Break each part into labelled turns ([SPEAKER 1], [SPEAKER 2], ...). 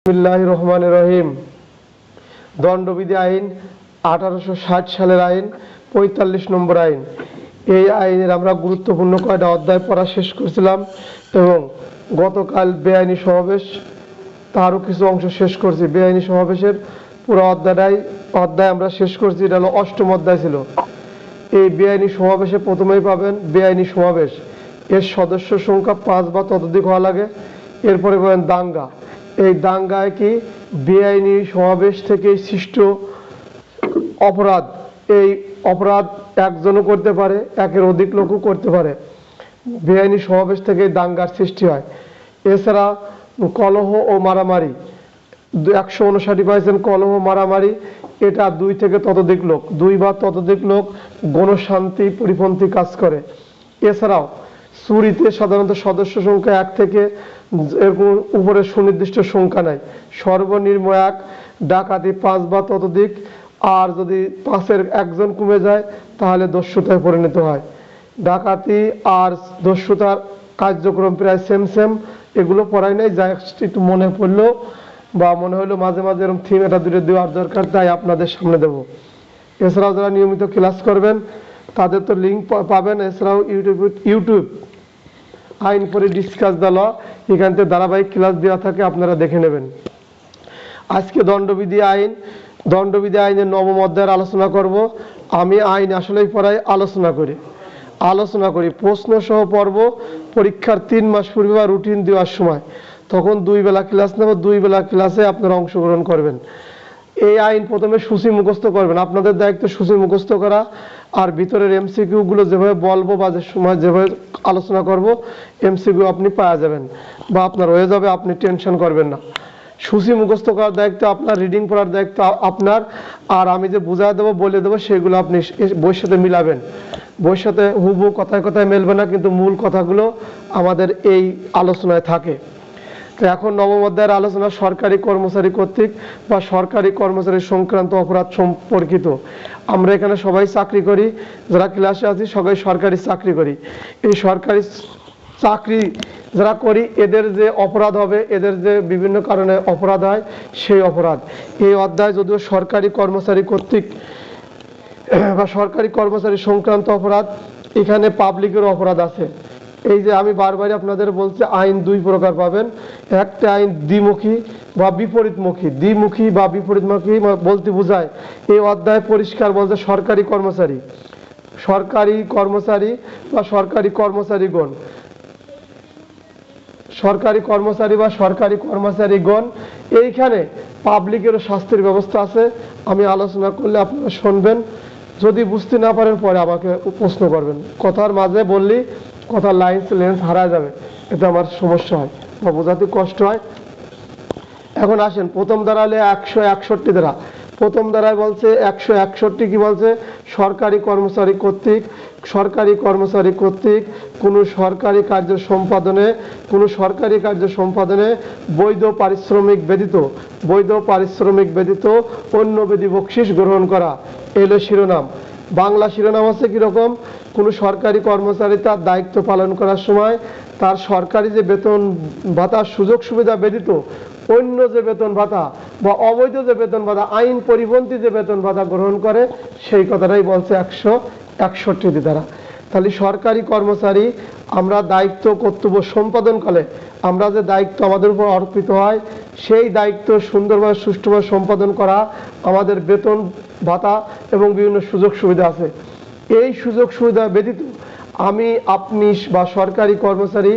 [SPEAKER 1] বিসমিল্লাহির রহমানির রহিম। দণ্ডবিধি আইন 1860 সালের আইন, 45 নম্বর আইন। এই আইনের আমরা গুরুত্বপূর্ণ কয়টা অধ্যায় পড়া শেষ করেছিলাম এবং গতকাল বেআইনি সমাবেশ তারও কিছু অংশ শেষ করছি। বেআইনি সমাবেশের পুরো অধ্যায় আমরা শেষ করছি। এটা হলো 8ম অধ্যায় ছিল। এই বেআইনি সমাবেশে প্রথমেই পাবেন বেআইনি সমাবেশ, এর সদস্য সংখ্যা 5 বা ততোধিক হওয়া লাগে। এরপরে পাবেন দাঙ্গা। এই দাঙ্গায় কি বেআইনি সমাবেশ থেকে সৃষ্ট অপরাধ, এই অপরাধ একজনও করতে পারে, একের অধিক লোকও করতে পারে। বেআইনি সমাবেশ থেকে দাঙ্গার সৃষ্টি হয়। এছাড়া কলহ ও মারামারি 159 পাইছেন। কলহ মারামারি এটা 2 থেকে ততোধিক লোক, 2 বা ততোধিক লোক গণশান্তি পরিপন্থী কাজ করে। এছাড়াও চুরিতে সাধারণত সদস্য সংখ্যা 1 থেকে এরকম উপরে সুনির্দিষ্ট সংখ্যা নাই, সর্বনিম্ন 1। ডাকাতি 5 বা ততোধিক, আর যদি 5-এর একজন কমে যায় তাহলে দস্যুতায় পরিণত হয়। ডাকাতি আর দস্যুতার কার্যক্রম প্রায় সেম। এগুলো পড়াই নাই, যা একটু মনে পড়লো বা মনে হলো মাঝে মাঝে এরকম থিম এটা দুটো দেওয়ার দরকার, তাই আপনাদের সামনে দেব। এছাড়াও যারা নিয়মিত ক্লাস করবেন তাদের তো লিঙ্ক পাবেন। এছাড়াও ইউটিউব আইন পরে ডিসকাস দল, এখান থেকে ধারাবাহিক ক্লাস দেওয়া থাকে, আপনারা দেখে নেবেন। আজকে দণ্ডবিধি আইনের 9ম অধ্যায়ের আলোচনা করব। আমি আইন আসলেই পড়াই আলোচনা করি প্রশ্ন সহ পর্ব। পরীক্ষার 3 মাস পূর্বে বা রুটিন দেওয়ার সময় তখন 2 বেলা ক্লাস নেব। 2 বেলা ক্লাসে আপনারা অংশগ্রহণ করবেন। এই আইন প্রথমে সূচি মুখস্থ করবেন, আপনাদের দায়িত্ব সূচি মুখস্থ করা। আর ভিতরের এমসিকিউগুলো যেভাবে বলবো বা যে সময় যেভাবে আলোচনা করব এমসিকিউ আপনি পাওয়া যাবেন বা আপনার হয়ে যাবে, আপনি টেনশন করবেন না। সূচি মুখস্থ করার দায়িত্ব আপনার, রিডিং পড়ার দায়িত্ব আপনার। আর আমি যে বুঝাই দেবো বলে দেবো সেগুলো আপনি বইয়ের সাথে মিলাবেন। বইয়ের সাথে হুবহু কথায় কথায় মেলবে না, কিন্তু মূল কথাগুলো আমাদের এই আলোচনায় থাকে। তো এখন 9ম অধ্যায়ের আলোচনা সরকারি কর্মচারী কর্তৃক বা সরকারি কর্মচারী সংক্রান্ত অপরাধ সম্পর্কিত। আমরা এখানে সবাই চাকরি করি, যারা ক্লাসে আছি সবাই সরকারি চাকরি করি। এই সরকারি চাকরি যারা করি এদের যে অপরাধ হবে, এদের যে বিভিন্ন কারণে অপরাধ হয় সেই অপরাধ। এই অধ্যায় যদিও সরকারি কর্মচারী কর্তৃক বা সরকারি কর্মচারী সংক্রান্ত অপরাধ, এখানে পাবলিকের অপরাধ আছে। এই যে আমি বারবারই আপনাদের বলছি, আইন 2 প্রকার পাবেন। একটা আইন দ্বিমুখী বা বিপরীতমুখী। দ্বিমুখী বা বিপরীতমুখী বলতে বোঝায়, এই অধ্যায় পরিষ্কার বলতে সরকারি কর্মচারী বা সরকারি কর্মচারীগণ, সরকারি কর্মচারী বা সরকারি কর্মচারীগণ, এইখানে পাবলিকেরও শাস্তির ব্যবস্থা আছে। আমি আলোচনা করলে আপনারা শুনবেন, যদি বুঝতে না পারেন পরে আমাকে প্রশ্ন করবেন। কথার মাঝে বললি কথার লেন্স হারায় যাবে, এটা আমার সমস্যা হয় বা বোঝাতে কষ্ট হয়। এখন আসেন প্রথম ধারালে 161 ধারা। প্রথম ধারায় বলছে 161 কি বলছে, সরকারি কর্মচারী কর্তৃক কোনো সরকারি কার্য সম্পাদনে বৈধ পারিশ্রমিক ব্যতীত অন্য বিধি বকশিশ গ্রহণ করা। এলো শিরোনাম। বাংলা শিরোনাম আছে কিরকম, কোনো সরকারি কর্মচারী তার দায়িত্ব পালন করার সময় তার সরকারি যে বেতন ভাতা সুযোগ সুবিধা ব্যতীত অন্য যে বেতন ভাতা বা অবৈধ যে বেতন ভাতা, আইন পরিপন্থী যে বেতন ভাতা গ্রহণ করে, সেই কথাটাই বলছে 161 ধারা। তাহলে সরকারি কর্মচারী আমরা দায়িত্ব কর্তব্য সম্পাদনকালে আমরা যে দায়িত্ব আমাদের উপর অর্পিত হয়, সেই দায়িত্ব সুন্দরভাবে সুষ্ঠুভাবে সম্পাদন করা, আমাদের বেতন ভাতা এবং বিভিন্ন সুযোগ সুবিধা আছে। এই সুযোগ সুবিধা ব্যতীত আমি আপনি বা সরকারি কর্মচারী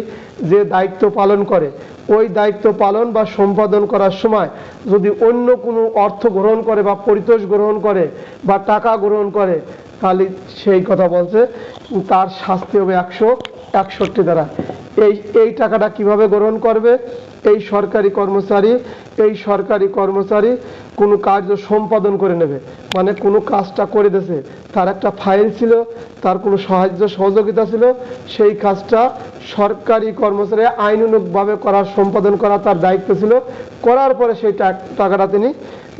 [SPEAKER 1] যে দায়িত্ব পালন করে, ওই দায়িত্ব পালন বা সম্পাদন করার সময় যদি অন্য কোনো অর্থ গ্রহণ করে বা পরিতোষ গ্রহণ করে বা টাকা গ্রহণ করে, তাহলে সেই কথা বলছে তার শাস্তি হবে 161 ধারা। এই টাকাটা কিভাবে গ্রহণ করবে, এই সরকারি কর্মচারী কোনো কার্য সম্পাদন করে নেবে, মানে কোনো কাজটা করে দিয়েছে, তার একটা ফাইল ছিল, তার কোনো সহযোগিতা ছিল, সেই কাজটা সরকারি কর্মচারী আইনানুগভাবে সম্পাদন করা তার দায়িত্ব ছিল। করার পরে সেই টাকাটা তিনি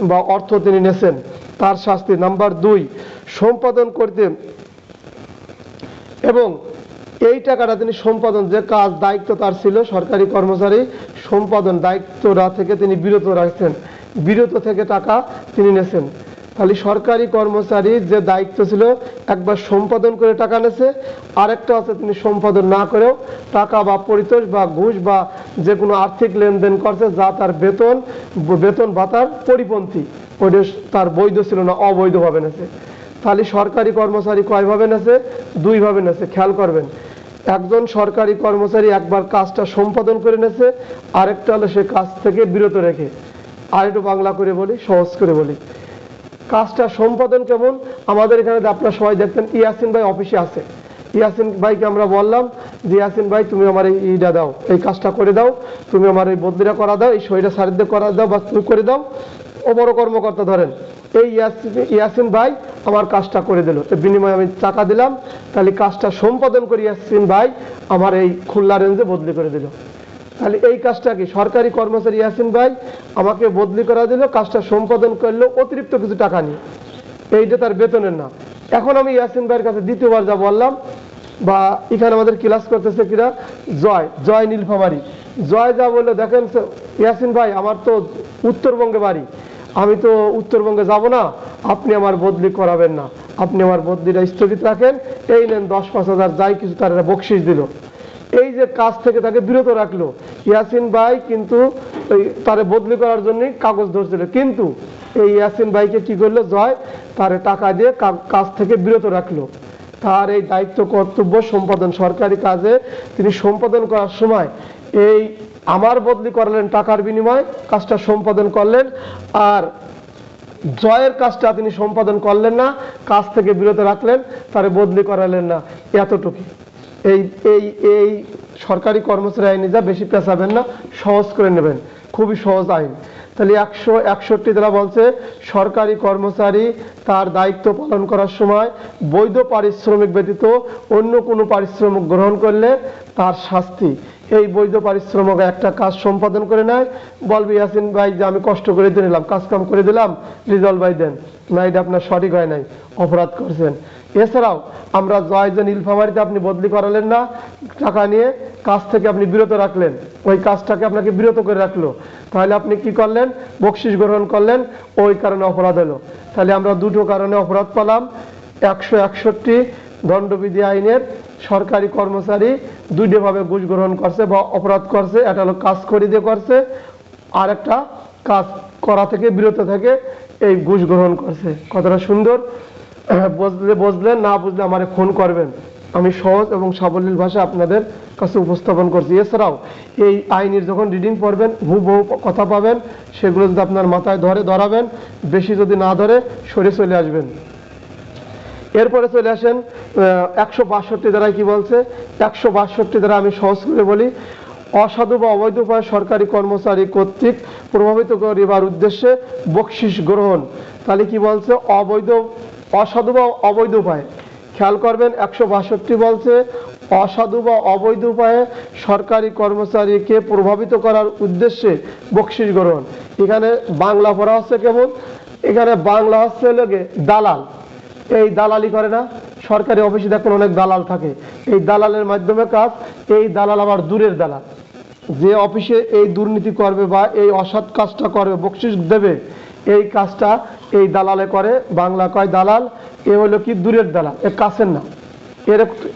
[SPEAKER 1] বা অর্থ তিনি নেছেন, তার শাস্তি। নাম্বার 2, সম্পাদন করতে এবং এই টাকাটা তিনি সম্পাদন, যে কাজ দায়িত্ব তার ছিল সরকারি কর্মচারী, সম্পাদন দায়িত্বটা থেকে তিনি বিরত রাখছেন, বিরত থেকে টাকা তিনি নেছেন। তাহলে সরকারি কর্মচারী যে দায়িত্ব ছিল একবার সম্পাদন করে টাকা নেছে, আরেকটা আছে তিনি সম্পাদন না করেও টাকা বা পরিতোষ বা ঘুষ বা যে কোনো আর্থিক লেনদেন করছে যা তার বেতন ভাতার পরিপন্থী, ওইটা তার বৈধ ছিল না, অবৈধভাবে নেছে। তাহলে সরকারি কর্মচারী কয়ভাবে নেছে? দুইভাবে নেছে। খেয়াল করবেন, একজন সরকারি কর্মচারী একবার কাজটা সম্পাদন করে নেছে, আরেকটা হলো সে কাজ থেকে বিরত রেখে। আর একটু বাংলা করে বলি, সহজ করে বলি, কাজটা সম্পাদন কেমন? আমাদের এখানে আপনারা সবাই দেখতেন ইয়াসিন ভাই অফিসে আছে, ইয়াসিন ভাইকে আমরা বললাম যে ইয়াসিন ভাই তুমি আমার এইটা দাও, এই কাজটা করে দাও, তুমি আমার এই বদলিটা করা দাও, এই সইটা সারিতে করা দাও বা তুমি করে দাও। ও বড় কর্মকর্তা ধরেন, এই ইয়াসিন ভাই আমার কাজটা করে দিল, তো বিনিময়ে আমি টাকা দিলাম, তাহলে কাজটা সম্পাদন করে ইয়াসিন ভাই আমার এই খুলনা রেঞ্জে বদলি করে দিল। তাহলে এই কাজটা কি? সরকারি কর্মচারী ইয়াসিন ভাই আমাকে বদলি করা দিল, কাজটা সম্পাদন করলো অতিরিক্ত কিছু টাকা নিয়ে, এইটা তার বেতনের না। এখন আমি ইয়াসিন ভাইয়ের কাছে দ্বিতীয়বার যা বললাম, বা এখানে আমাদের ক্লাস করতেছে কিরা, জয় নীলফামারী, জয় যা বললো, দেখেন ইয়াসিন ভাই আমার তো উত্তরবঙ্গে বাড়ি, আমি তো উত্তরবঙ্গে যাব না, আপনি আমার বদলি করাবেন না, আপনি আমার বদলিটা স্থগিত রাখেন, এই নেন 10-5 হাজার যাই কিছু তার বকশিস দিল। এই যে কাজ থেকে তাকে বিরত রাখলো, ইয়াসিন ভাই কিন্তু তারে বদলি করার জন্য কাগজ ধরছিল, কিন্তু এই ইয়াসিন ভাইকে কি করলো, জয় তারে টাকা দিয়ে কাজ থেকে বিরত রাখলো। তার এই দায়িত্ব কর্তব্য সম্পাদন, সরকারি কাজে তিনি সম্পাদন করার সময় এই আমার বদলি করালেন টাকার বিনিময়ে, কাজটা সম্পাদন করলেন, আর জয়ের কাজটা তিনি সম্পাদন করলেন না, কাজ থেকে বিরত রাখলেন, তারে বদলি করালেন না, এতটুকু। এই এই এই সরকারি কর্মচারী আইনে যা বেশি পেঁচাবেন না, সহজ করে নেবেন, খুবই সহজ আইন। তাহলে 161 দ্বারা বলছে সরকারি কর্মচারী তার দায়িত্ব পালন করার সময় বৈধ পারিশ্রমিক ব্যতীত অন্য কোনো পারিশ্রমিক গ্রহণ করলে তার শাস্তি। এই বৈধ পারিশ্রমিক একটা কাজ সম্পাদন করে নেয়, বলবে ইয়াসিন ভাই যে আমি কষ্ট করে দিয়ে নিলাম, কাজ কাম করে দিলাম, রিজল ভাই দেন না, এটা আপনার সঠিক হয় নাই, অপরাধ করছেন। এছাড়াও আমরা জয় যে নীলফামারীতে আপনি বদলি করালেন না, টাকা নিয়ে কাজ থেকে আপনি বিরত রাখলেন, ওই কাজটাকে আপনাকে বিরত করে রাখলো, তাহলে আপনি কি করলেন, বকশিস গ্রহণ করলেন, ওই কারণে অপরাধ হলো। তাহলে আমরা দুটো কারণে অপরাধ পেলাম। 161 দণ্ডবিধি আইনের সরকারি কর্মচারী দুইভাবে ঘুষ গ্রহণ করছে বা অপরাধ করছে, এটা হলো কাজ করে দিয়ে করছে, আর একটা কাজ করা থেকে বিরত থেকে এই ঘুষ গ্রহণ করছে। কতটা সুন্দর! বুঝলেন, না বুঝলে আমারে ফোন করবেন, আমি সহজ এবং সাবলীল ভাষা আপনাদের কাছে উপস্থাপন করছি। এছাড়াও এই আইনের যখন রিডিং পড়বেন হুবহু কথা পাবেন, সেগুলো যদি আপনার মাথায় ধরাবেন, বেশি যদি না ধরে সরে চলে আসবেন। এরপরে চলে আসেন 162 দ্বারায় কি বলছে। 162 দ্বারা আমি সহজ করে বলি, অসাধু বা অবৈধ উপায়ে সরকারি কর্মচারী কর্তৃক প্রভাবিত করিবার উদ্দেশ্যে বকশিস গ্রহণ। তাহলে কি বলছে, অসাধু বা অবৈধ উপায়ে। খেয়াল করবেন 162 বলছে অসাধু বা অবৈধ উপায়ে সরকারি কর্মচারীকে প্রভাবিত করার উদ্দেশ্যে বকশিস গ্রহণ। এখানে বাংলা পড়া হচ্ছে কেমন, এখানে বাংলা হচ্ছে লোকে দালাল, এই দালালি করে না, সরকারি অফিসে দেখুন অনেক দালাল থাকে, এই দালালের মাধ্যমে কাজ। এই দালাল আবার দূরের দালাল, যে অফিসে এই দুর্নীতি করবে বা এই অসৎ কাজটা করবে, বকশিস দেবে, এই কাজটা এই দালালে করে, বাংলা কয় দালাল, এ হলো কি দূরের দালাল, এ কাছের না।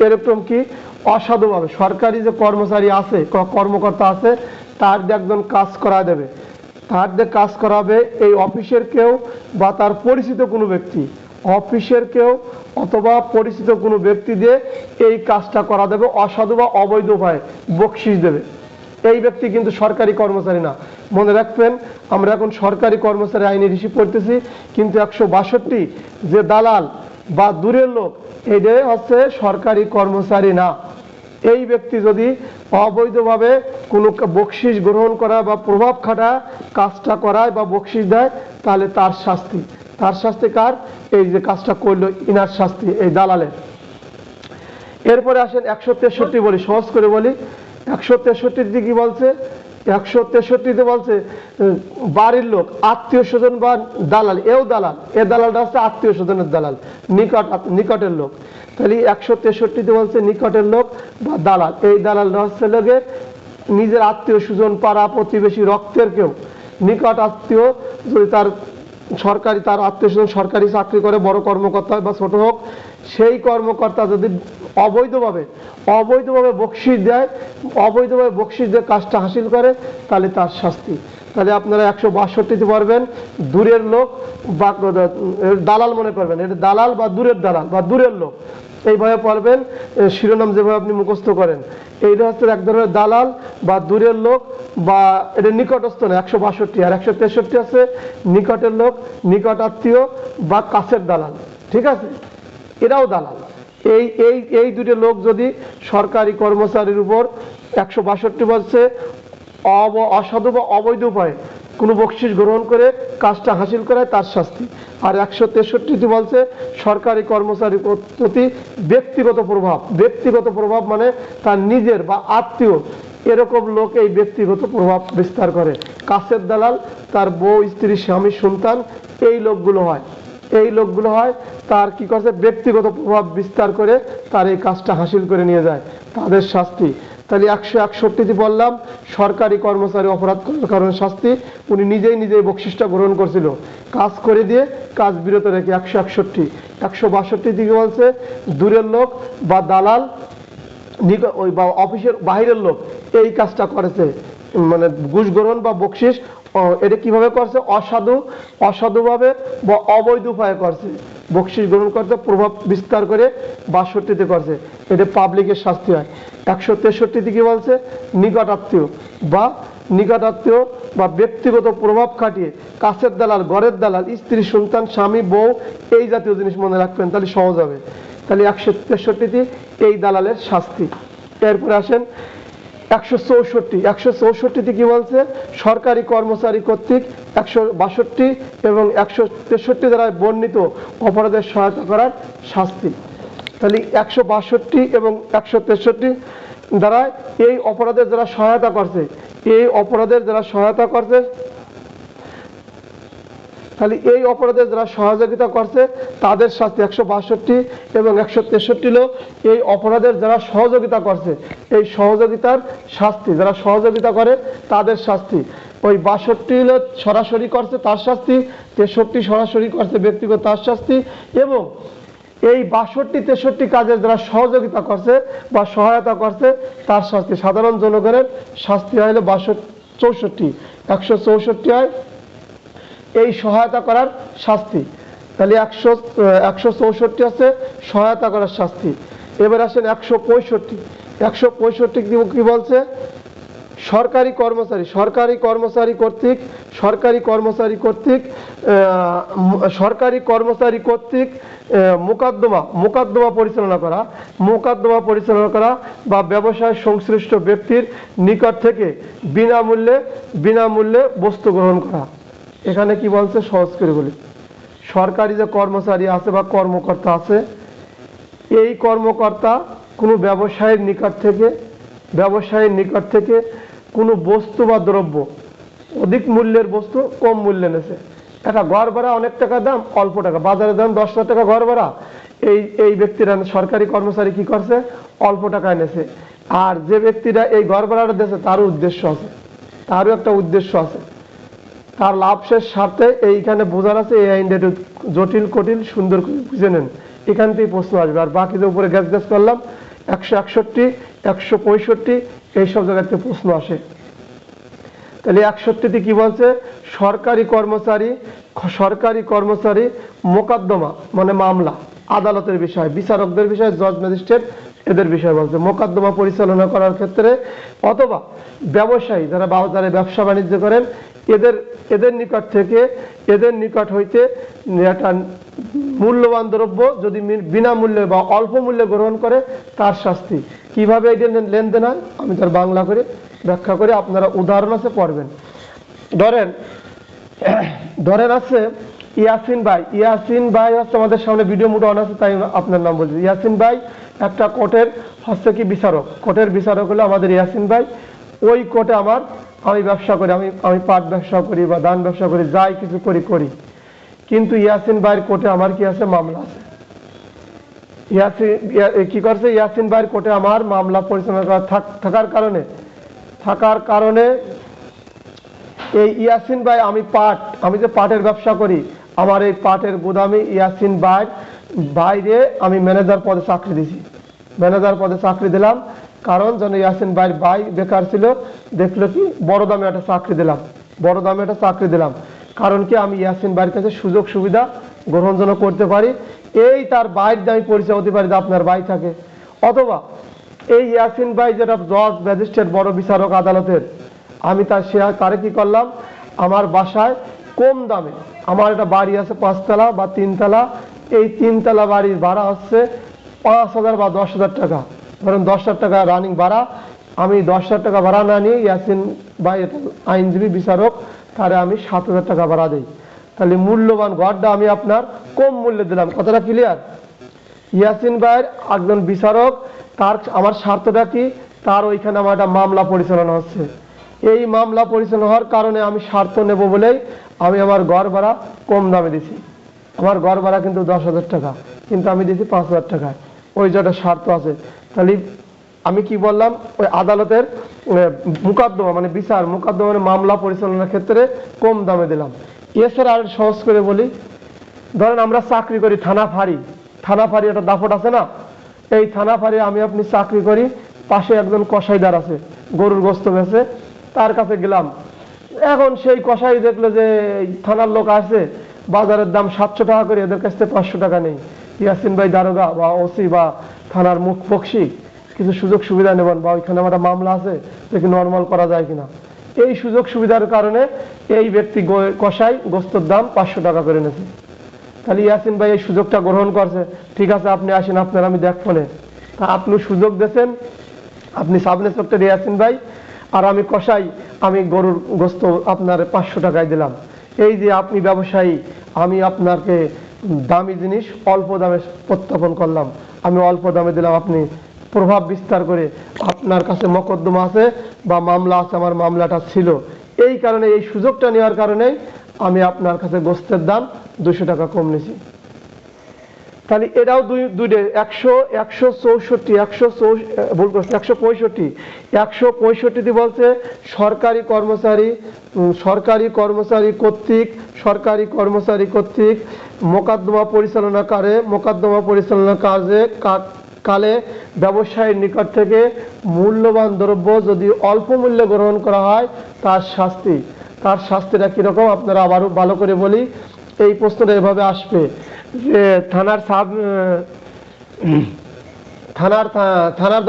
[SPEAKER 1] এরকম কি অসাধুভাবে সরকারি যে কর্মচারী আছে, কর্মকর্তা আছে, তার দিয়ে একজন কাজ করা দেবে, তার দিয়ে কাজ করাবে এই অফিসের কেউ বা তার পরিচিত কোনো ব্যক্তি, অফিসের কেউ অথবা পরিচিত কোনো ব্যক্তি দিয়ে এই কাজটা করা দেবে অসাধু বা অবৈধ উপায়ে, বকশিস দেবে। এই ব্যক্তি কিন্তু সরকারি কর্মচারী না, মনে রাখবেন। আমরা এখন সরকারি কর্মচারী আইনের হিসেব করতেছি, কিন্তু 162 যে দালাল বা দূরের লোক, এটাই হচ্ছে সরকারি কর্মচারী না। এই ব্যক্তি যদি অবৈধভাবে কোনো বকশিস গ্রহণ করা বা প্রভাব খাটা কাজটা করায় বা বকশিস দেয়, তাহলে তার শাস্তি। তার শাস্তি কার? এই যে কাজটা করলো ইনার শাস্তি, এই দালালের। এরপরে আসেন 163 বলি, সহজ করে বলি। 163 কি বলছে, 163 বলছে বাড়ির লোক, আত্মীয় স্বজন বা দালাল, এও দালাল, এ দালালটা হচ্ছে আত্মীয় স্বজনের দালাল, নিকটের লোক। তাহলে 163তে বলছে নিকটের লোক বা দালাল। এই দালালরা হচ্ছে লোকে নিজের আত্মীয় স্বজন, পাড়া প্রতিবেশী, রক্তের কেউ নিকট আত্মীয়, যদি তার আত্মীয় স্বজন সরকারি চাকরি করে, বড় কর্মকর্তা বা ছোট হোক, সেই কর্মকর্তা যদি অবৈধভাবে বকশিশ দেয়, কাজটা হাসিল করে, তাহলে তার শাস্তি। তাহলে আপনারা 162তে পারবেন দূরের লোক বা দালাল মনে করবেন, এটা দালাল বা দূরের দালাল বা দূরের লোক, এইভাবে পড়বেন। শিরোনাম যেভাবে আপনি মুখস্থ করেন, এইটা হচ্ছে এক ধরনের দালাল বা দূরের লোক, বা এটা নিকটস্থ না 162। আর 163 আছে নিকটের লোক, নিকট আত্মীয় বা কাছের দালাল। ঠিক আছে, এরাও দালাল। এই এই এই দুটো লোক যদি সরকারি কর্মচারীর উপর 162 বলছে অসাধু বা অবৈধ উপায়ে কোনো বকশিশ গ্রহণ করে কাজটা হাসিল করায়, তার শাস্তি। আর 163টি বলছে সরকারি কর্মচারীর প্রতি ব্যক্তিগত প্রভাব মানে তার নিজের বা আত্মীয় এরকম লোক এই ব্যক্তিগত প্রভাব বিস্তার করে। কাছের দালাল তার বউ, স্ত্রী, স্বামী, সন্তান, এই লোকগুলো হয় তার কি করছে, ব্যক্তিগত প্রভাব বিস্তার করে তার এই কাজটা হাসিল করে নিয়ে যায়, তাদের শাস্তি। তাহলে 161টি বললাম সরকারি কর্মচারী অপরাধ করার কারণে শাস্তি, উনি নিজেই বকশিসটা গ্রহণ করছিল, কাজ করে দিয়ে কাজ বিরত রেখে 161। 162 দিকে বলছে দূরের লোক বা দালাল ওই বা অফিসের বাহিরের লোক এই কাজটা করেছে, মানে ঘুষ গ্রহণ বা বকশিস এটা কিভাবে করছে, অসাধুভাবে বা অবৈধ উপায়ে করছে, বকশিস গ্রহণ করছে, প্রভাব বিস্তার করে 62তে করছে, এটা পাবলিকের শাস্তি হয়। 163 কি বলছে নিকট আত্মীয় বা ব্যক্তিগত প্রভাব খাটিয়ে কাছের দালাল, ঘরের দালাল, স্ত্রী, সন্তান, স্বামী, বউ, এই জাতীয় জিনিস মনে রাখবেন, তাহলে সহজ হবে। তাহলে 163 এই দালালের শাস্তি। এরপরে আসেন 164 কি বলছে সরকারি কর্মচারী কর্তৃক 162 এবং 163 দ্বারা বর্ণিত অপরাধের সহায়তা করার শাস্তি। তাহলে 162 এবং 163 দ্বারা এই অপরাধের যারা সহায়তা করছে, তাহলে এই অপরাধের যারা সহযোগিতা করছে তাদের শাস্তি। 162 এবং 163 হলো এই অপরাধের যারা সহযোগিতা করছে, এই সহযোগিতার শাস্তি, যারা সহযোগিতা করে তাদের শাস্তি। ওই 62 হলো সরাসরি করছে তার শাস্তি, 63 সরাসরি করছে ব্যক্তিগত তার শাস্তি, এবং এই 62, 63 কাজের যারা সহযোগিতা করছে বা সহায়তা করছে তার শাস্তি। সাধারণ জনগণের শাস্তি হয় 64, 164 হয় এই সহায়তা করার শাস্তি। তাহলে 164 আছে সহায়তা করার শাস্তি। এবার আসেন 165 কি বলছে সরকারি কর্মচারী কর্তৃক মোকদ্দমা পরিচালনা করা বা ব্যবসায় সংশ্লিষ্ট ব্যক্তির নিকট থেকে বিনামূল্যে বস্তু গ্রহণ করা। এখানে কি বলছে সহজ করে বলি, সরকারি যে কর্মচারী আছে বা কর্মকর্তা আছে, এই কর্মকর্তা কোনো ব্যবসায়ীর নিকট থেকে কোনো বস্তু বা দ্রব্য অধিক মূল্যের বস্তু কম মূল্যে নেছে। একটা ঘর ভাড়া অনেক টাকা দাম, অল্প টাকা, বাজারে দাম 10 লাখ টাকা ঘর ভাড়া, এই ব্যক্তিরা সরকারি কর্মচারী কি করছে অল্প টাকায় নেছে। আর যে ব্যক্তিরা এই ঘর ভাড়াটা দিয়েছে তারও একটা উদ্দেশ্য আছে, তার লাভের স্বার্থে এইখানে বোঝার আছে। এই আইনটা একটু জটিল কঠিন সুন্দর করে বুঝে নেন, এখান থেকেই প্রশ্ন আসবে। আর বাকি যে উপরে গ্যাস করলাম 161, 165 এইসব জায়গাতে প্রশ্ন আসে। তাহলে 61 কি বলছে সরকারি কর্মচারী মোকদ্দমা মানে মামলা, আদালতের বিষয়, বিচারকদের বিষয়, জজ ম্যাজিস্ট্রেট এদের বিষয় বলছে। মোকদ্দমা পরিচালনা করার ক্ষেত্রে অথবা ব্যবসায়ী যারা ব্যবসা বাণিজ্য করেন এদের নিকট হইতে একটা মূল্যবান দ্রব্য যদি বিনামূল্যে বা অল্প মূল্যে গ্রহণ করে তার শাস্তি। কিভাবে এই লেনদেন হয় আমি তার বাংলা করে ব্যাখ্যা করে, আপনারা উদাহরণ আছে পড়বেন। ধরেন আছে ইয়াসিন ভাই হচ্ছে আমাদের সামনে ভিডিও মুড অন আছে তাই আপনার নাম বলছি। ইয়াসিন ভাই একটা কোর্টের হচ্ছে কি বিচারক হলো আমাদের ইয়াসিন ভাই। ওই কোর্টে আমি ব্যবসা করি, আমি পাট ব্যবসা করি বা ধান ব্যবসা করি, যাই কিছু করি, কিন্তু ইয়াসিন ভাইয়ের কোর্টে আমার কি আছে মামলা আছে। কি করছে, ইয়াসিন ভাইয়ের কোর্টে আমার মামলা পরিচালনা করা থাকার কারণে এই ইয়াসিন ভাই, আমি যে পাটের ব্যবসা করি, আমার এই পাটের গুদামে ইয়াসিন ভাইয়ের বাইরে আমি ম্যানেজার পদে চাকরি দিলাম। কারণ যেন ইয়াসিন ভাইয়ের ভাই বেকার ছিল, দেখলো কি বড় দামে একটা চাকরি দিলাম। কারণ কি, আমি ইয়াসিন ভাইয়ের কাছে সুযোগ সুবিধা গ্রহণ যেন করতে পারি, এই তার বাইরে আমি পরিচয় হতে পারি যে আপনার ভাই থাকে। অথবা এই ইয়াসিন ভাই যেটা জজ ম্যাজিস্ট্রেট বড় বিচারক আদালতের, আমি তারে কি করলাম, আমার বাসায় কম দামে, আমার একটা বাড়ি আছে 5 তলা বা 3 তলা, এই 3 তলা বাড়ির ভাড়া হচ্ছে 5,000 বা 10,000 টাকা, ধরেন 10,000 টাকা রানিং ভাড়া। আমি 10,000 টাকা ভাড়া না নিয়ে ইয়াসিন ভাই আইনজীবী বিচারক, তারে আমি 7,000 টাকা ভাড়া দিই। তাহলে মূল্যবান ঘরটা আমি আপনার কম মূল্যে দিলাম। কথাটা ক্লিয়ার? ইয়াসিন ভাইয়ের একজন বিচারক, আমার স্বার্থটা কি, তার ওইখানে আমার একটা মামলা পরিচালনা হচ্ছে। এই মামলা পরিচালনা হওয়ার কারণে আমি স্বার্থ নেব বলেই আমি আমার ঘর ভাড়া কম দামে দিছি। আমার ঘর ভাড়া কিন্তু 10,000 টাকা, কিন্তু আমি দিছি 5,000 টাকায়। ওই যেটা স্বার্থ আছে। তাহলে আমি কি বললাম, ওই আদালতের মোকদ্দমা মানে মোকদ্দমার মামলা পরিচালনার ক্ষেত্রে কম দামে দিলাম। এছাড়া আর সহজ করে বলি, ধরেন আমরা চাকরি করি থানা ফাঁড়ি একটা দাপট আছে না, এই থানা ফাঁড়ি আমি আপনি চাকরি করি, পাশে একজন কসাইদার আছে, গরুর গোস্ত বেচে, তার কাছে গেলাম। এখন সেই কসাই দেখলো যে থানার লোক আছে, বাজারের দাম 700 টাকা করে, এদের কাছ থেকে 500 টাকা নেই। ইয়াসিন ভাই দারোগা বা ওসি বা থানার মুখ বক্সি, কিছু সুযোগ সুবিধা নেবেন, বা ওইখানে আমার একটা মামলা আছে, দেখি নর্মাল করা যায় কিনা। এই সুযোগ সুবিধার কারণে এই ব্যক্তি কসাই গোস্তের দাম 500 টাকা করে নিয়েছে। তাহলে ইয়াসিন ভাই এই সুযোগটা গ্রহণ করছে, ঠিক আছে আপনি আসেন, আপনার আমি দেখবো না। তা আপনি সুযোগ দিয়েছেন, আপনি সাব ইন্সপেক্টর ইয়াসিন ভাই, আর আমি কসাই, আমি গরুর গোস্ত আপনার 500 টাকায় দিলাম। এই যে আপনি ব্যবসায়ী, আমি আপনাকে দামি জিনিস অল্প দামে প্রত্যাপন করলাম, আমি অল্প দামে দিলাম, আপনি প্রভাব বিস্তার করে আপনার কাছে মকদ্দমা আছে বা মামলা আছে, আমার মামলাটা ছিল, এই কারণে এই সুযোগটা নেওয়ার কারণেই আমি আপনার কাছে গোস্তের দাম 200 টাকা কম নিয়েছি। তাহলে এটাও দুইটা 165 বলছে সরকারি কর্মচারী কর্তৃক মোকদ্দমা পরিচালনা কালে ব্যবসায়ীর নিকট থেকে মূল্যবান দ্রব্য যদি অল্প মূল্যে গ্রহণ করা হয়, তার শাস্তিটা কিরকম আপনারা আবারও ভালো করে বলি। এই প্রশ্নটা এভাবে আসবে যে থানার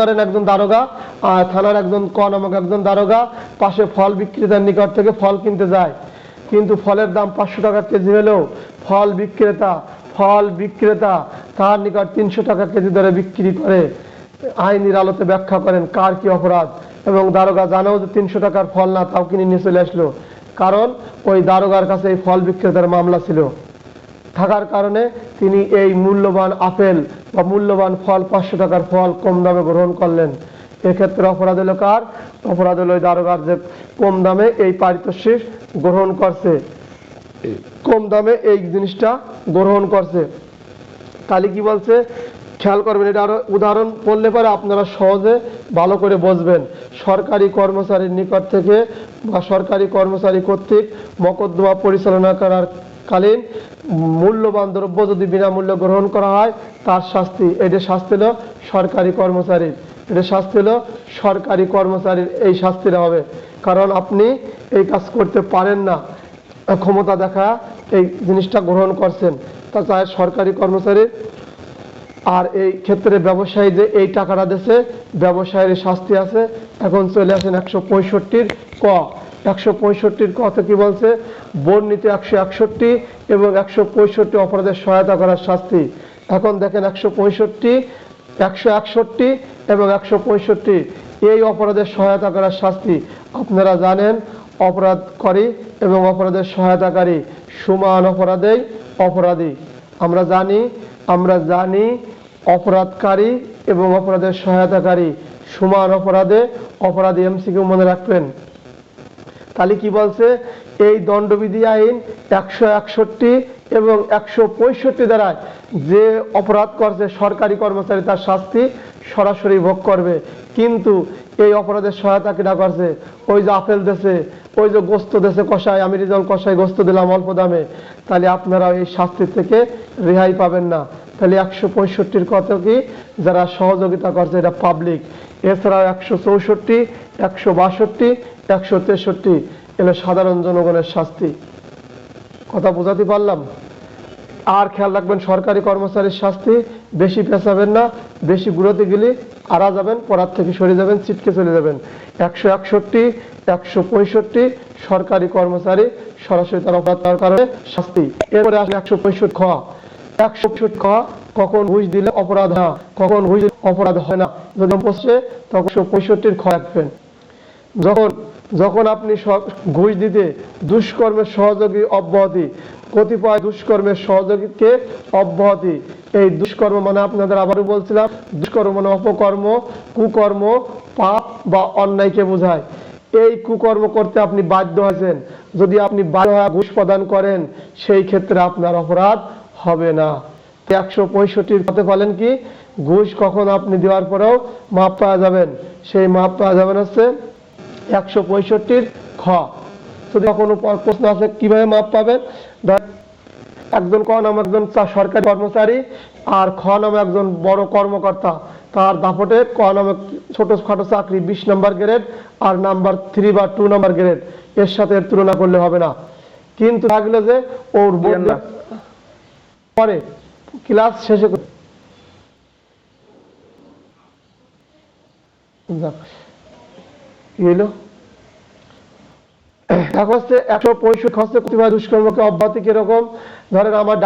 [SPEAKER 1] ধরেন একজন দারোগা, আর থানার একজন নামক একজন দারোগা পাশে ফল বিক্রেতার নিকট থেকে ফল কিনতে যায়, কিন্তু ফলের দাম 500 টাকা কেজি হলেও ফল বিক্রেতা তার নিকট 300 টাকা কেজি দরে বিক্রি করে। আইনের আলোতে ব্যাখ্যা করেন কার কি অপরাধ, এবং দারোগা জানেও যে 300 টাকার ফল না, তাও কিনে নিয়ে চলে আসলো, কারণ ওই দারোগার কাছে এই ফল বিক্রেতার মামলা ছিল থাকার কারণে তিনি এই মূল্যবান আপেল বা মূল্যবান ফল 500 টাকার ফল কম দামে গ্রহণ করলেন। এক্ষেত্রে অপরাধ হলো কার? অপরাধ হলো দারোগার, যে কম দামে এই পারিতোষিক গ্রহণ করছে, কম দামে এই জিনিসটা গ্রহণ করছে। তাহলে কি বলছে খেয়াল করবেন, এটা আরো উদাহরণ বললে পরে আপনারা সহজে ভালো করে বুঝবেন। সরকারি কর্মচারীর নিকট থেকে বা সরকারি কর্মচারী কর্তৃক মোকদ্দমা পরিচালনা করার কালীন মূল্যবান দ্রব্য যদি বিনামূল্যে গ্রহণ করা হয়, তার শাস্তি, এটা শাস্তি হলো সরকারি কর্মচারীর, এই শাস্তিটা হবে। কারণ আপনি এই কাজ করতে পারেন না, ক্ষমতা দেখা এই জিনিসটা গ্রহণ করছেন, তা চাই সরকারি কর্মচারীর। আর এই ক্ষেত্রে ব্যবসায়ী যে এই টাকাটা দিয়েছে, ব্যবসায়ীর শাস্তি আছে। এখন চলে আসেন 165 ক। 165 কতে কি বলছে? বর্ণিত 161 এবং 165 অপরাধের সহায়তা করার শাস্তি। এখন দেখেন 161 এবং 165 এই অপরাধের সহায়তা করার শাস্তি। আপনারা জানেন অপরাধকারী এবং অপরাধের সহায়তাকারী সমান অপরাধেই অপরাধী। আমরা জানি অপরাধকারী এবং অপরাধের সহায়তাকারী সমান অপরাধে অপরাধী। এমসিকিউ মনে রাখবেন। তাহলে কি বলছে? এই দণ্ডবিধি আইন 161 এবং 165 দ্বারা যে অপরাধ করছে সরকারি কর্মচারী তার শাস্তি সরাসরি ভোগ করবে। কিন্তু এই অপরাধের সহায়তা কিনা করছে, ওই যে আপেল দেশে, ওই যে গোস্ত দেশে কষায়, আমি রিজল কষায় গোস্ত দিলাম অল্প দামে, তাহলে আপনারা এই শাস্তি থেকে রেহাই পাবেন না। তাহলে 165 কত কি, যারা সহযোগিতা করছে এটা পাবলিক। এছাড়াও 164, 162, 163 এগুলো সাধারণ জনগণের শাস্তি। কথা বোঝাতে পারলাম? আর খেয়াল রাখবেন, সরকারি কর্মচারীর শাস্তি বেশি পেঁচাবেন না, বেশি গুঁড়োতে গেলে আড়া যাবেন, পড়ার থেকে সরে যাবেন, ছিটকে চলে যাবেন। 161, 165 সরকারি কর্মচারী সরাসরি তার অপরাধ কারণে শাস্তি। এরপরে আসলে 165 খ। 165 খ, কখন ঘুষ দিলে অপরাধ হয়, কখন ঘুষ দিলে অপরাধ হয় না, যদি বসে তখন 165 খ রাখবেন। যখন আপনি ঘুষ দিতে দুষ্কর্মের সহযোগী অব্যাহতি, কতিপয় দুষ্কর্মের সহযোগীকে অব্যাহতি, এই দুষ্কর্ম মানে আপনাদের আবারও বলছিলাম, দুষ্কর্ম মানে অপকর্ম, কুকর্ম, পাপ বা অন্যায়কে বোঝায়। এই কুকর্ম করতে আপনি বাধ্য হয়েছেন, যদি আপনি বাধ্য হয়ে ঘুষ প্রদান করেন সেই ক্ষেত্রে আপনার অপরাধ হবে না। 165 হতে পারেন কি, ঘুষ কখন আপনি দেওয়ার পরেও মাপ পাওয়া যাবেন, সেই মাপ পাওয়া যাবেন হচ্ছে 165 খ। যদি কোনো প্রশ্ন আছে কিভাবে মাপ পাবেন, একজন ক নামে একজন সরকারি কর্মচারী আর খ নামে একজন বড় কর্মকর্তা, তার দাপটে ক নামে ছোটখাটো চাকরি 20 নম্বর গ্রেড আর নাম্বার 3 বা 2 নম্বর গ্রেড, এর সাথে এর তুলনা করলে হবে না। কিন্তু থাকলে যে ওর পরে ক্লাস শেষে কি হইল, এখন হচ্ছে 165 হচ্ছে কতিপয় দুষ্কর্মকে অব্যাহতি। কিরকম, ধরেন আমার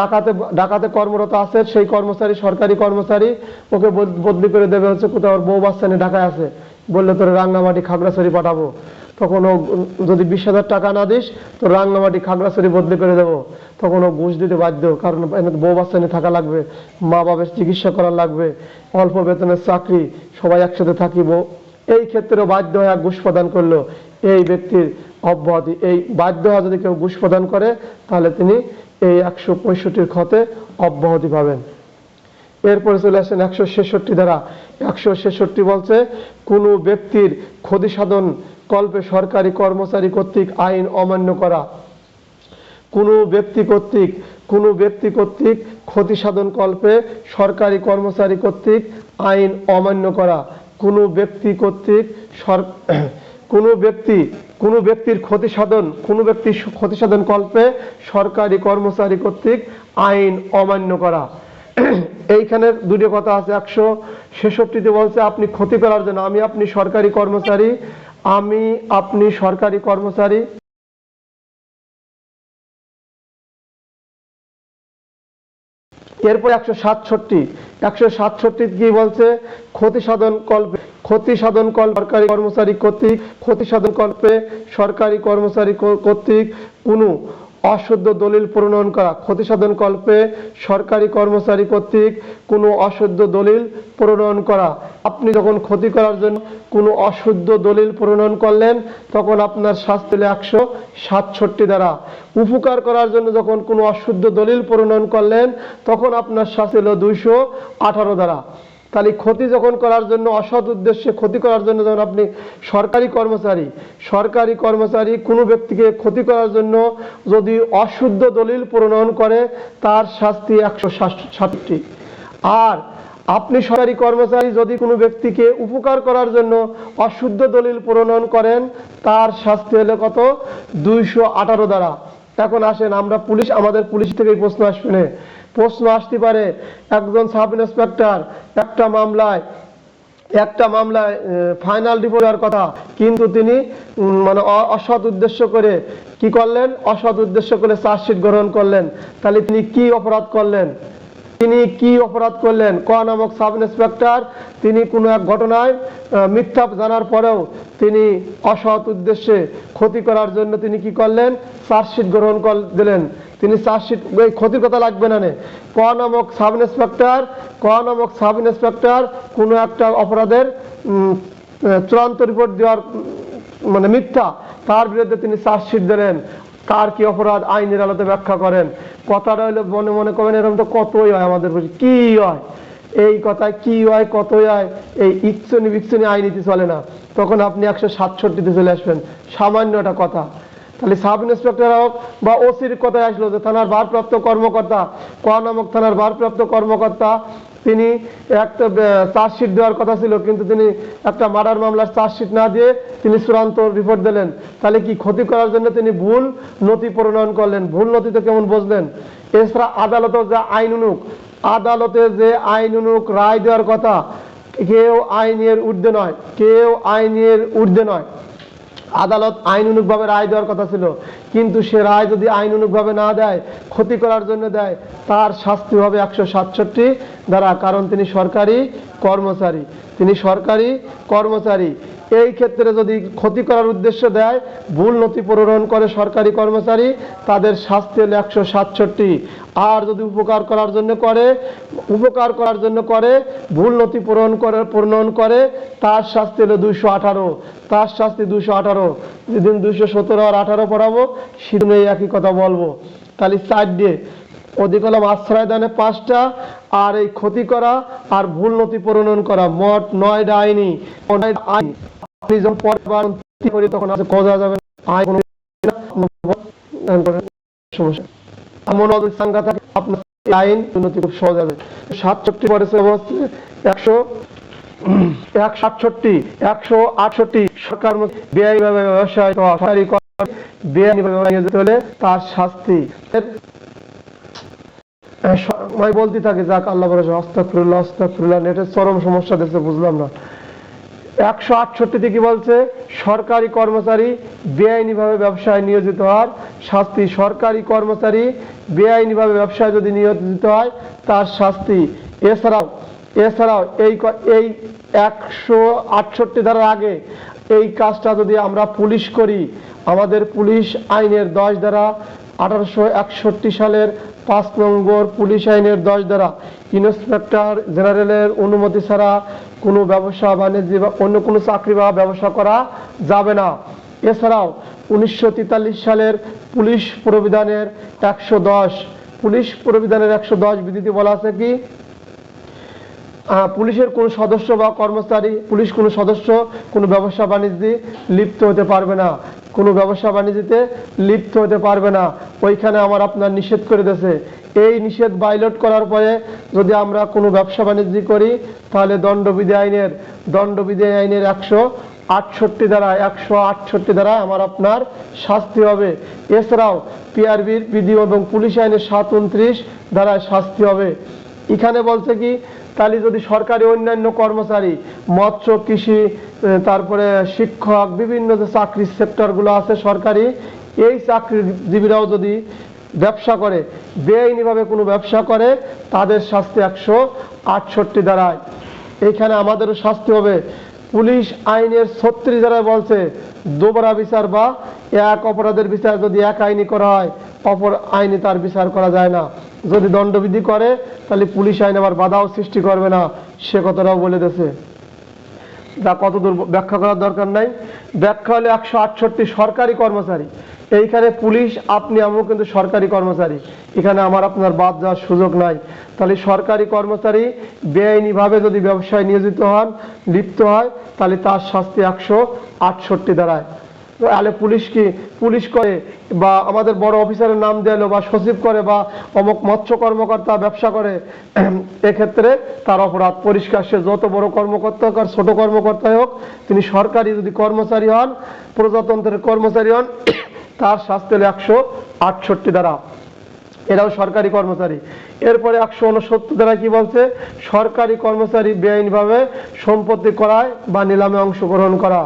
[SPEAKER 1] ডাকাতে কর্মরত আছে সেই কর্মচারী, সরকারি কর্মচারী, ওকে বদলি করে দেবে হচ্ছে কোথাও বউ বাচ্চা নিয়ে ঢাকায় আছে, বললে তোর রাঙ্গামাটি খাগড়াছড়ি পাঠাবো, তখন ও যদি 20,000 টাকা না দিস তো রাঙ্গামাটি খাগড়াছড়ি বদলি করে দেবো, তখন ও ঘুষ দিতে বাধ্য, কারণ বউ বাচ্চা নিয়ে থাকা লাগবে, মা বাবার চিকিৎসা করা লাগবে, অল্প বেতনের চাকরি, সবাই একসাথে থাকিব, এই ক্ষেত্রে বাধ্য হয়ে ঘুষ প্রদান করলো। এই ব্যক্তির অব্যাহতি, এই বাধ্য হয়ে যদি কেউ ঘুষ প্রদান করে তাহলে তিনি এই 165 খতে অব্যাহতি পাবেন। এরপরে চলে আসেন 166 ধারা। 166 বলছে, কোনো ব্যক্তির ক্ষতি সাধন কল্পে সরকারি কর্মচারী কর্তৃক আইন অমান্য করা। কোনো ব্যক্তি কর্তৃক ক্ষতি সাধন কল্পে সরকারি কর্মচারী কর্তৃক আইন অমান্য করা। কোনো ব্যক্তির ক্ষতি সাধন কল্পে সরকারি কর্মচারী কর্তৃক আইন অমান্য করা। এইখানের দুটো কথা আছে। 166 বলছে, আপনি ক্ষতি করার জন্য, আমি আপনি সরকারি কর্মচারী, এরপর 167 কি বলছে, ক্ষতি সাধন কল্পে সরকারি কর্মচারী কর্তৃক সরকারি কর্মচারী কর্তৃক কোনো অশুদ্ধ দলিল প্রণয়ন করা। ক্ষতি সাধন কল্পে সরকারি কর্মচারী কর্তৃক কোনো অশুদ্ধ দলিল প্রণয়ন করা। আপনি যখন ক্ষতি করার জন্য কোনো অশুদ্ধ দলিল প্রণয়ন করলেন তখন আপনার শাস্তি হলো 167 দ্বারা। উপকার করার জন্য যখন কোনো অশুদ্ধ দলিল প্রণয়ন করলেন তখন আপনার শাস্তি হলো 218 দ্বারা। তাহলে ক্ষতি যখন করার জন্য, অসৎ উদ্দেশ্যে ক্ষতি করার জন্য, যখন আপনি সরকারি কর্মচারী কোনো ব্যক্তিকে ক্ষতি করার জন্য যদি অশুদ্ধ দলিল প্রণয়ন করে তার শাস্তি 167। আর আপনি সরকারি কর্মচারী যদি কোনো ব্যক্তিকে উপকার করার জন্য অশুদ্ধ দলিল প্রণয়ন করেন তার শাস্তি হলো কত, 218 দ্বারা। এখন আসেন আমরা পুলিশ, আমাদের পুলিশ থেকে প্রশ্ন আসতে পারে, একজন সাব ইন্সপেক্টর একটা মামলায় ফাইনাল রিপোর্ট দেওয়ার কথা, কিন্তু তিনি মানে অসৎ উদ্দেশ্য করে কি করলেন, চার্জশিট গ্রহণ করলেন। তাহলে তিনি কি অপরাধ করলেন? ক নামক সাব ইন্সপেক্টর তিনি কোনো এক ঘটনায় মিথ্যা জানার পরেও তিনি অসৎ উদ্দেশ্যে ক্ষতি করার জন্য তিনি কি করলেন, চার্জশিট গ্রহণ দিলেন। তিনি চার্জশিট, ওই ক্ষতির কথা লাগবে না। ক নামক সাব ইন্সপেক্টর কোনো একটা অপরাধের চূড়ান্ত রিপোর্ট দেওয়ার মানে মিথ্যা, তার বিরুদ্ধে তিনি চার্জশিট দিলেন। কার কি অপরাধ আইনের আলোতে ব্যাখ্যা করেন। কথাটা হইলো মনে মনে করবেন এরকম তো কতই হয় আমাদের কি হয়, এই কথায় কি হয় কতই হয়, এই ইকসনি বিকসনি আইনীতি চলে না। তখন আপনি 167-তে চলে আসবেন, সামান্য একটা কথা। তাহলে সাব ইন্সপেক্টর হোক বা ওসির কথায় আসলো যে থানার ভারপ্রাপ্ত কর্মকর্তা, ক নামক থানার ভারপ্রাপ্ত কর্মকর্তা, তিনি একটা চার্জশিট দেওয়ার কথা ছিল, কিন্তু তিনি একটা মার্ডার মামলার চার্জশিট না দিয়ে তিনি চূড়ান্ত রিপোর্ট দিলেন। তাহলে কি ক্ষতি করার জন্য তিনি ভুল নথি প্রণয়ন করলেন। ভুল নথিতে কেমন বুঝলেন? এছাড়া আদালতের যে আইনুনুক, আদালতে যে আইনুনুক রায় দেওয়ার কথা, কেউ আইনের ঊর্ধ্বে নয়, কেউ আইনের ঊর্ধ্বে নয়। আদালত আইনানুগভাবে রায় দেওয়ার কথা ছিল, কিন্তু সে রায় যদি আইনানুগভাবে না দেয়, ক্ষতি করার জন্য দেয়, তার শাস্তি হবে 167 দ্বারা, কারণ তিনি সরকারি কর্মচারী, তিনি সরকারি কর্মচারী। এই ক্ষেত্রে যদি ক্ষতি করার উদ্দেশ্য দেয়, ভুল নথি প্রণয়ন করে সরকারি কর্মচারী, তাদের শাস্তি হলো 167। আর যদি উপকার করার জন্য করে, উপকার করার জন্য করে, ভুল নথি প্রণয়ন করে, তার শাস্তি হলো 218, তার শাস্তি 218। যেদিন 217 আর 18 পড়াবো সেদিন এই একই কথা বলবো। তাহলে 4 দিয়ে অধিক হলাম আশ্রয় দানে 5টা, আর এই ক্ষতি করা আর ভুল নথি প্রণয়ন করা, মোট 9টা আইনি। আপনি যখন পরবার করি তখন আছে খোঁজা যাবে আইন সমস্যা মনোযোগ সংখ্যা থাকে, আপনার আইন উন্নতি খুব সহজ হবে। 67 পরে 168 সরকার বেআইনিভাবে ব্যবসায় সরকারি বেআইনিভাবে নিয়োজিত হলে তার শাস্তি সময় বলতে থাকে, যাক আল্লাহ ভরসা, আস্তাগফিরুল্লাহ আস্তাগফিরুল্লাহ। নেটের চরম সমস্যা দিচ্ছে, বুঝলাম না। 168 কি বলছে? সরকারি কর্মচারী বেআইনিভাবে ব্যবসায় নিয়োজিত হওয়ার শাস্তি। সরকারি কর্মচারী বেআইনিভাবে ব্যবসায় যদি নিয়োজিত হয় তার শাস্তি। এছাড়াও এই 168 ধারার আগে এই কাজটা যদি আমরা পুলিশ করি, আমাদের পুলিশ আইনের 10 ধারা, 1861 সালের 5 নম্বর পুলিশ আইনের 10 ধারা, ইন্সপেক্টর জেনারেলের অনুমতি ছাড়া কোনো ব্যবসা বাণিজ্য বা অন্য কোনো চাকরি বা ব্যবসা করা যাবে না। এছাড়াও 1943 সালের পুলিশ প্রবিধানের 110, পুলিশ প্রবিধানের 110 বিধিতে বলা আছে কি, পুলিশের কোনো সদস্য বা কর্মচারী, পুলিশ কোনো সদস্য কোনো ব্যবসা বাণিজ্যে লিপ্ত হতে পারবে না, কোনো ব্যবসা বাণিজ্যতে লিপ্ত হতে পারবে না। ওইখানে আমার আপনার নিষেধ করে দিয়েছে। এই নিষেধ ভায়োলেট করার পরে যদি আমরা কোনো ব্যবসা বাণিজ্য করি, তাহলে দণ্ডবিধি আইনের 168 ধারা, 168 ধারা আমার আপনার শাস্তি হবে। এছাড়াও পিআরবির বিধি এবং পুলিশ আইনের 729 ধারায় শাস্তি হবে। এখানে বলছে কি, তাহলে যদি সরকারি অন্যান্য কর্মচারী, মৎস্য, কৃষি, তারপরে শিক্ষক, বিভিন্ন যে চাকরির সেক্টরগুলো আছে সরকারি, এই চাকরিজীবীরাও যদি ব্যবসা করে, বেআইনিভাবে কোনো ব্যবসা করে, তাদের শাস্তি 168 ধারায়। এইখানে আমাদেরও শাস্তি হবে। পুলিশ আইনের 36 ধারায় বলছে দোবরা বিচার বা এক অপরাধের বিচার যদি এক আইনি করা হয়, অপর আইনে তার বিচার করা যায় না। যদি দণ্ডবিধি করে তাহলে পুলিশ আইন আবার বাধাও সৃষ্টি করবে না, সে কথাটাও বলে দিয়েছে। যা কতদূর ব্যাখ্যা করার দরকার নাই। ব্যাখ্যা হলে 168 সরকারি কর্মচারী। এইখানে পুলিশ, আপনি আমিও কিন্তু সরকারি কর্মচারী, এখানে আমার আপনার বাদ যাওয়ার সুযোগ নাই। তাহলে সরকারি কর্মচারী বেআইনিভাবে যদি ব্যবসায় নিয়োজিত হন, লিপ্ত হয়, তাহলে তার শাস্তি 168 ধারায়। তাহলে পুলিশ কি, পুলিশ করে বা আমাদের বড় অফিসারের নাম দিলো বা সচিব করে বা অমুক মৎস্য কর্মকর্তা ব্যবসা করে, এক্ষেত্রে তার অপরাধ পরিষ্কার। সে যত বড় কর্মকর্তা হোক আর ছোট কর্মকর্তা হোক, তিনি সরকারি যদি কর্মচারী হন, প্রজাতন্ত্রের কর্মচারী হন, তার শাস্তি হলো 168 ধারা। এরাও সরকারি কর্মচারী। এরপরে 169 ধারা কি বলছে? সরকারি কর্মচারী বেআইনিভাবে সম্পত্তি করায় বা নিলামে অংশগ্রহণ করা।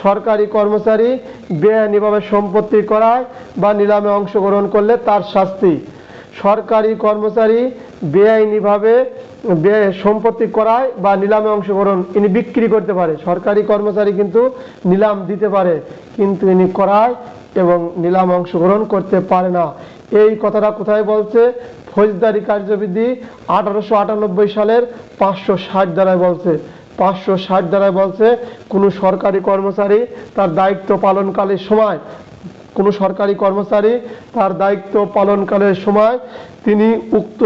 [SPEAKER 1] সরকারি কর্মচারী বেআইনিভাবে সম্পত্তি করায় বা নিলামে অংশগ্রহণ করলে তার শাস্তি। সরকারি কর্মচারী বেআইনিভাবে সম্পত্তি করায় বা নিলামে অংশগ্রহণ, ইনি বিক্রি করতে পারে। সরকারি কর্মচারী কিন্তু নিলাম দিতে পারে, কিন্তু ইনি করায় এবং নিলামে অংশগ্রহণ করতে পারে না। এই কথাটা কোথায় বলছে? ফৌজদারি কার্যবিধি 1898 সালের 560 ধারায় বলছে। 560 ধারায় বলছে, কোনো সরকারি কর্মচারী তার দায়িত্ব পালনকালীন সময় কোনো সরকারি কর্মচারী তার দায়িত্ব পালনকালের সময় তিনি উক্ত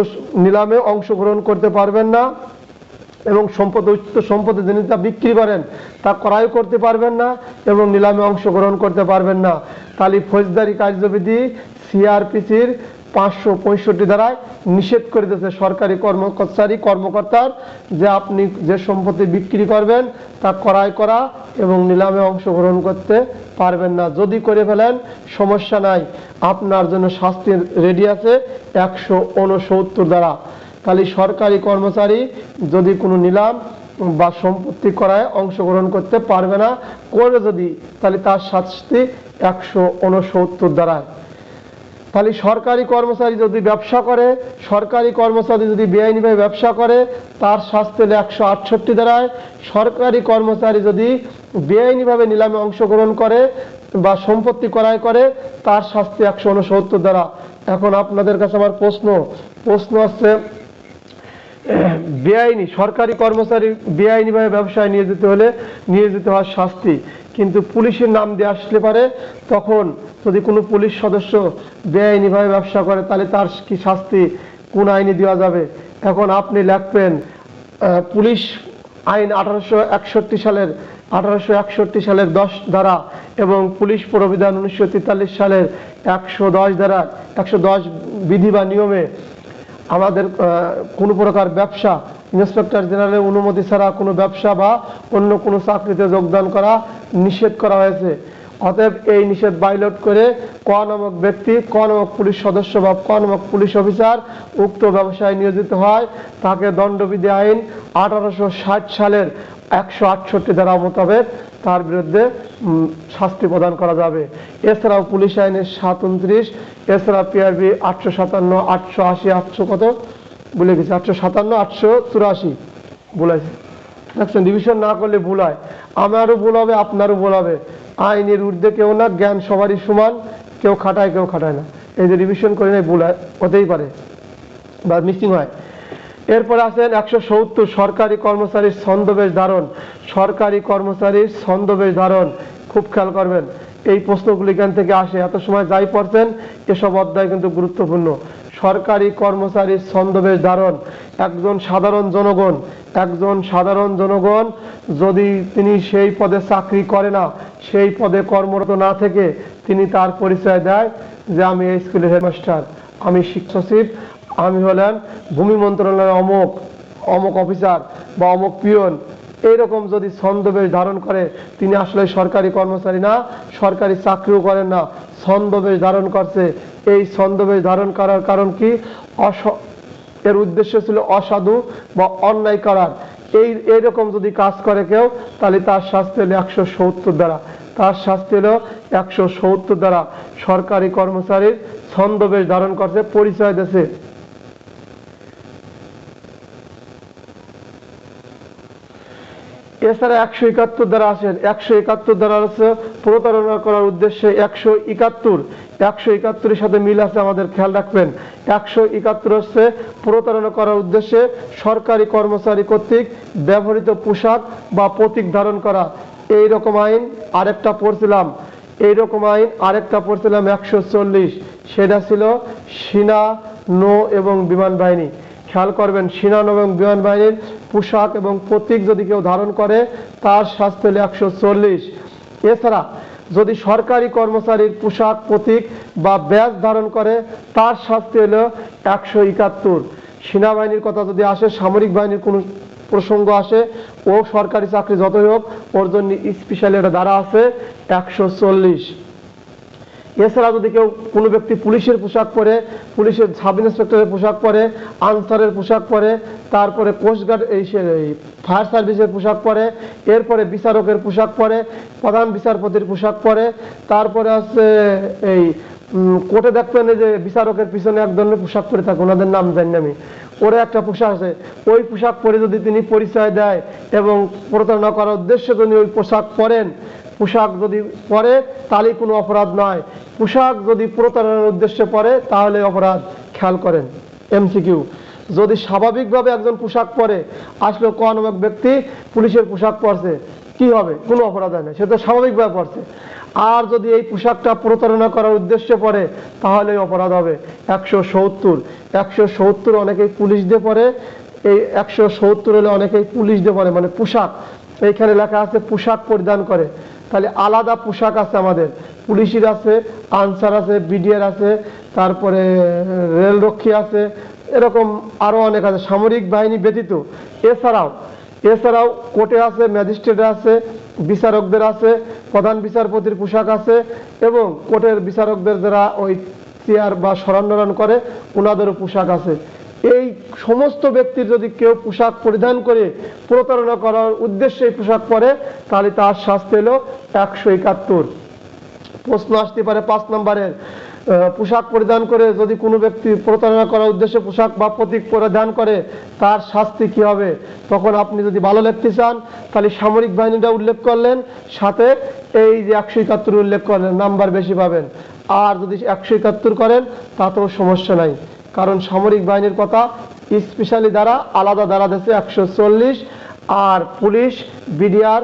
[SPEAKER 1] নিলামে অংশগ্রহণ করতে পারবেন না এবং উক্ত সম্পদে যিনি তা বিক্রি করেন তা ক্রয় করতে পারবেন না এবং নিলামে অংশগ্রহণ করতে পারবেন না। তাহলে ফৌজদারি কার্যবিধি সিআরপিসির 565 দ্বারায় নিষেধ করে দিয়েছে সরকারি কর্মকর্তার যে আপনি যে সম্পত্তি বিক্রি করবেন তা ক্রয় করা এবং নিলামে অংশগ্রহণ করতে পারবেন না। যদি করে ফেলেন সমস্যা নাই, আপনার জন্য শাস্তির রেডি আছে 169 দ্বারা। তাহলে সরকারি কর্মচারী যদি কোনো নিলাম বা সম্পত্তি ক্রয়ে অংশগ্রহণ করতে পারবে না, করে যদি তাহলে তার শাস্তি 169 দ্বারা। তাহলে সরকারি কর্মচারী যদি ব্যবসা করে, সরকারি কর্মচারী যদি বেআইনিভাবে ব্যবসা করে তার শাস্তি হলো 168 দ্বারায়। সরকারি কর্মচারী যদি বেআইনিভাবে নিলামে অংশগ্রহণ করে বা সম্পত্তি ক্রয় করে তার শাস্তি 169 দ্বারা। এখন আপনাদের কাছে আমার প্রশ্ন আসছে, সরকারি কর্মচারী বেআইনিভাবে ব্যবসায় নিয়োজিত হওয়ার শাস্তি, কিন্তু পুলিশের নাম দিয়ে আসলে পারে তখন যদি কোনো পুলিশ সদস্য বেআইনিভাবে ব্যবসা করে তাহলে তার কি শাস্তি, কোন আইনে দেওয়া যাবে? এখন আপনি লিখবেন পুলিশ আইন 1861 সালের 10 ধারা এবং পুলিশ প্রবিধান 1943 সালের 110 বিধি বা নিয়মে আমাদের কোনো প্রকার ব্যবসা ইন্সপেক্টর জেনারেলের অনুমতি ছাড়া কোনো ব্যবসা বা অন্য কোনো চাকরিতে যোগদান করা নিষেধ করা হয়েছে। অতএব এই নিষেধ ভায়োলেট করে ক নামক ব্যক্তি, ক নামক পুলিশ সদস্য বা ক নামক পুলিশ অফিসার উক্ত ব্যবসায় নিয়োজিত হয় তাকে দণ্ডবিধি আইন 1860 সালের 168 ধারা মোতাবেক তার বিরুদ্ধে শাস্তি প্রদান করা যাবে। এছাড়াও পুলিশ আইনের 729, এছাড়া পিআরবি 857, 880, 800 কত ভুলে গেছি, 857, 884 বলেছে। দেখছেন, রিভিশন না করলে ভুল হয়, আমারও ভুল হবে, আপনারও ভুল হবে। আইনের ঊর্ধ্বে কেউ না, জ্ঞান সবারই সমান, কেউ খাটায় কেউ খাটায় না। এই যে রিভিশন করে নেই ভুল হতেই পারে বা মিসিং হয়। এরপর আছেন 170 সরকারি কর্মচারীর ছন্দবেশ ধারণ। সরকারি কর্মচারীর ছন্দবেশ ধারণ খুব খেয়াল করবেন, এই প্রশ্নগুলি এখান থেকে আসে, এত সময় যাই পড়ছেন এসব অধ্যায় কিন্তু গুরুত্বপূর্ণ। সরকারি কর্মচারীর ছন্দবেশ ধারণ, একজন সাধারণ জনগণ যদি তিনি সেই পদে চাকরি করে না, সেই পদে কর্মরত না থেকে তিনি তার পরিচয় দেয় যে আমি এই স্কুলের হেডমাস্টার, আমি শিক্ষা সচিব, আমি হলেন ভূমি মন্ত্রণালয়ের অমুক অফিসার বা অমুক পিয়ন, এইরকম যদি ছন্দবেশ ধারণ করে তিনি আসলে সরকারি কর্মচারী না, সরকারি চাকরিও করেন না, ছন্দবেশ ধারণ করছে। এই ছন্দবেশ ধারণ করার কারণ কি? এর উদ্দেশ্য ছিল অসাধু বা অন্যায় করার। এইরকম যদি কাজ করে কেউ তাহলে তার শাস্তি হলো 170 দ্বারা। তার শাস্তি হলো 170 দ্বারা। সরকারি কর্মচারীর ছন্দবেশ ধারণ করছে, পরিচয় দিয়েছে। এছাড়া 171 দ্বারা আসেন, 171 দ্বারা হচ্ছে প্রতারণা করার উদ্দেশ্যে 171 সাথে মিল আছে, আমাদের খেয়াল রাখবেন। 171 হচ্ছে প্রতারণা করার উদ্দেশ্যে সরকারি কর্মচারী কর্তৃক ব্যবহৃত পোশাক বা প্রতীক ধারণ করা। এইরকম আইন আরেকটা পড়ছিলাম 140, সেটা ছিল সেনা, নৌ এবং বিমান বাহিনী। খেয়াল করবেন, সেনা এবং বিমান বাহিনীর পোশাক এবং প্রতীক যদি কেউ ধারণ করে তার শাস্তি হলো 140। এছাড়া যদি সরকারি কর্মচারীর পোশাক, প্রতীক বা ব্যাজ ধারণ করে তার শাস্তি হলো 171। সেনাবাহিনীর কথা যদি আসে, সামরিক বাহিনীর কোনো প্রসঙ্গ আসে, ও সরকারি চাকরি যতই হোক ওর জন্য স্পেশাল একটা ধারা আছে 140। এছাড়া যদি কেউ কোনো ব্যক্তি পুলিশের পোশাক পরে, পুলিশের সাব ইন্সপেক্টরের পোশাক পরে, আনসারের পোশাক পরে, তারপরে কোস্টগার্ড এই ফায়ার সার্ভিসের পোশাক পরে, এরপরে বিচারকের পোশাক পরে, প্রধান বিচারপতির পোশাক পরে, তারপরে আছে এই কোর্টে দেখবেন যে বিচারকের পিছনে এক ধরনের পোশাক পরে থাকে, ওনাদের নাম জানি আমি, ওরা একটা পোশাক আছে, ওই পোশাক পরে যদি তিনি পরিচয় দেয় এবং প্রতারণা করার উদ্দেশ্যে তিনি ওই পোশাক পরেন, পোশাক যদি পরে তাহলে কোনো অপরাধ নয়, পোশাক যদি প্রতারণার উদ্দেশ্যে পরে তাহলে অপরাধ। খেয়াল করেন এমসিকিউ, যদি স্বাভাবিকভাবে একজন পোশাক পরে আসলে ক নামক ব্যক্তি পুলিশের পোশাক পরছে, কি হবে? কোনো অপরাধ হয় না, সে তো স্বাভাবিকভাবে পড়ছে। আর যদি এই পোশাকটা প্রতারণা করার উদ্দেশ্যে পড়ে তাহলে অপরাধ হবে 170। 170 অনেকেই পুলিশ দিয়ে পড়ে, এই 170 হলে অনেকেই পুলিশ দিয়ে পড়ে, মানে পোশাক, এইখানে লেখা আছে পোশাক পরিধান করে। তাহলে আলাদা পোশাক আছে আমাদের, পুলিশের আছে, আনসার আছে, বিডিআর আছে, তারপরে রেলরক্ষী আছে, এরকম আরও অনেক আছে, সামরিক বাহিনী ব্যতীত। এছাড়াও কোর্টে আছে, ম্যাজিস্ট্রেট আছে, বিচারকদের আছে, প্রধান বিচারপতির পোশাক আছে, এবং কোর্টের বিচারকদের যারা ওই চেয়ার বা সরান্নরণ করে ওনাদেরও পোশাক আছে। এই সমস্ত ব্যক্তির যদি কেউ পোশাক পরিধান করে প্রতারণা করার উদ্দেশ্যে এই পোশাক পরে তাহলে তার শাস্তি হলো 171। প্রশ্ন আসতে পারে 5 নম্বরের, পোশাক পরিধান করে যদি কোনো ব্যক্তি প্রতারণা করার উদ্দেশ্যে পোশাক বা প্রতীক পরিধান করে তার শাস্তি কি হবে? তখন আপনি যদি ভালো লিখতে চান তাহলে সামরিক বাহিনীটা উল্লেখ করলেন, সাথে এই যে 171 উল্লেখ করলেন, নাম্বার বেশি পাবেন। আর যদি 171 করেন তাতেও সমস্যা নাই, কারণ সামরিক বাহিনীর কথা স্পেশালি দ্বারা আলাদা দ্বারা দিয়েছে 140। আর পুলিশ, বিডিআর,